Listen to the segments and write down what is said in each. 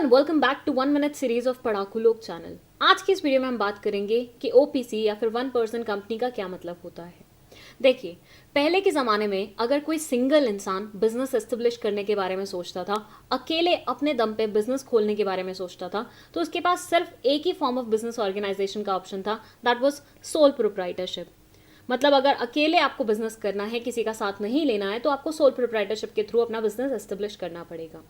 And welcome back to 1 minute series of Padhaku Log channel. आज की इस वीडियो में हम बात करेंगे कि ओपीसी या फिर वन पर्सन कंपनी का क्या मतलब होता है। देखिए, पहले के ज़माने में अगर कोई सिंगल इंसान बिजनेस एस्टेब्लिश करने के बारे में सोचता था, अकेले अपने दम पे बिजनेस खोलने के बारे में सोचता था, तो उसके पास सिर्फ एक ही फॉर्म ऑफ बिजनेस ऑर्गेनाइजेशन का ऑप्शन था, दैट वाज सोल प्रोप्राइटरशिप। मतलब अगर अकेले आपको बिजनेस करना है, किसी का साथ नहीं लेना है, तो आपको सोल प्रोप्राइटरशिप के थ्रू अपना बिजनेस एस्टेब्लिश करना पड़ेगा।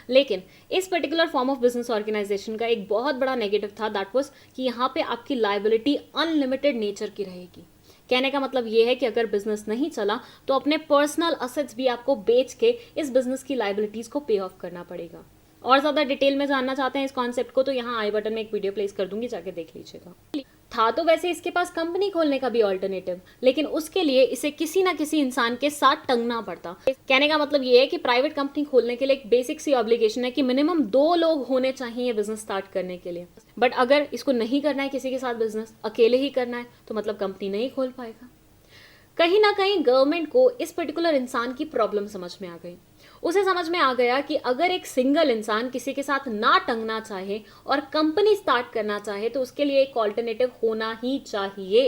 लेकिन इस particular form of business organisation का एक बहुत बड़ा नेगेटिव था, दैट वाज कि यहाँ पे आपकी लायबिलिटी अनलिमिटेड नेचर की रहेगी। कहने का मतलब ये है कि अगर बिजनेस नहीं चला तो अपने पर्सनल असेट्स भी आपको बेच के इस बिजनेस की लायबिलिटीज को पे ऑफ करना पड़ेगा। और ज्यादा डिटेल में जानना चाहते हैं इस कॉन्सेप्ट को तो यहाँ आई बटन में एक वीडियो प्लेस कर दूंगी, जाके देख लीजिएगा। था तो वैसे इसके पास कंपनी खोलने का भी ऑल्टरनेटिव, लेकिन उसके लिए इसे किसी ना किसी इंसान के साथ टंगना पड़ता। कहने का मतलब ये है कि प्राइवेट कंपनी खोलने के लिए एक बेसिक सी ऑब्लिगेशन है कि मिनिमम 2 लोग होने चाहिए बिजनेस स्टार्ट करने के लिए। बट अगर इसको नहीं करना है किसी के साथ बिजनेस, अकेले ही करना है, तो मतलब कंपनी नहीं खोल पाएगा। कहीं ना कहीं गवर्नमेंट को इस पर्टिकुलर इंसान की प्रॉब्लम समझ में आ गई। उसे समझ में आ गया कि अगर एक सिंगल इंसान किसी के साथ ना टंगना चाहे और कंपनी स्टार्ट करना चाहे तो उसके लिए एक ऑल्टरनेटिव होना ही चाहिए।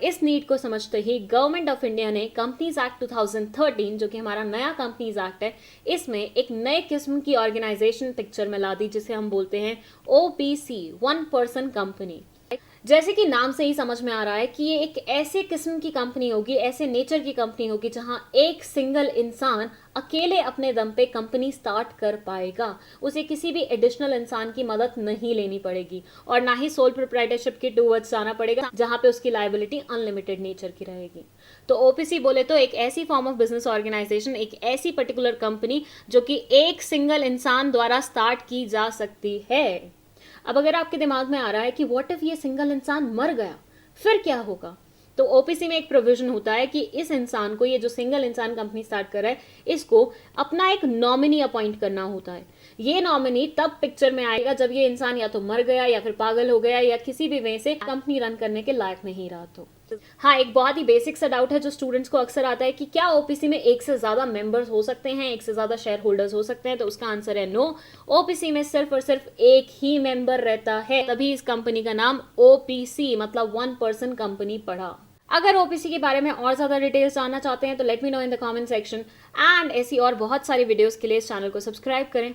इस नीड को समझते ही गवर्नमेंट ऑफ इंडिया ने कंपनीज एक्ट 2013, जो कि हमारा नया कंपनीज एक्ट है, इसमें एक नए किस्म की ऑर्गेनाइजेशन पिक्चर में ला दी, जिसे हम बोलते हैं ओपीसी, वन पर्सन कंपनी। जैसे कि नाम से ही समझ में आ रहा है कि ये एक ऐसे किस्म की कंपनी होगी, ऐसे नेचर की कंपनी होगी जहां एक सिंगल इंसान अकेले अपने दम पे कंपनी स्टार्ट कर पाएगा। उसे किसी भी एडिशनल इंसान की मदद नहीं लेनी पड़ेगी और ना ही सोल प्रोप्राइटरशिप के टूवर्ड्स जाना पड़ेगा, जहां पे उसकी लायबिलिटी अनलिमिटेड नेचर की रहेगी। तो ओपीसी बोले तो एक ऐसी फॉर्म ऑफ बिजनेस ऑर्गेनाइजेशन, एक ऐसी पर्टिकुलर कंपनी जो कि एक सिंगल इंसान द्वारा स्टार्ट की जा सकती है। अब अगर आपके दिमाग में आ रहा है कि व्हाट इफ ये सिंगल इंसान मर गया, फिर क्या होगा, तो ओपीसी में एक प्रोविजन होता है कि इस इंसान को, ये जो सिंगल इंसान कंपनी स्टार्ट कर रहा है, इसको अपना एक नॉमिनी अपॉइंट करना होता है। ये नॉमिनी तब पिक्चर में आएगा जब ये इंसान या तो मर गया या फिर पागल हो गया या किसी भी वे से कंपनी रन करने के लायक नहीं रहा। तो हाँ, एक बहुत ही बेसिक सा डाउट है जो स्टूडेंट्स को अक्सर आता है कि क्या ओपीसी में एक से ज्यादा मेंबर्स हो सकते हैं, एक से ज्यादा शेयर होल्डर्स हो सकते हैं। तो उसका आंसर है नो। ओपीसी में सिर्फ और सिर्फ एक ही मेंबर रहता है, तभी इस कंपनी का नाम ओपीसी मतलब वन पर्सन कंपनी पड़ा। अगर ओपीसी के बारे में और ज्यादा डिटेल्स जानना चाहते हैं तो let me know in the comment section. And ऐसी और बहुत सारी वीडियोस के लिए इस चैनल को सब्सक्राइब करें।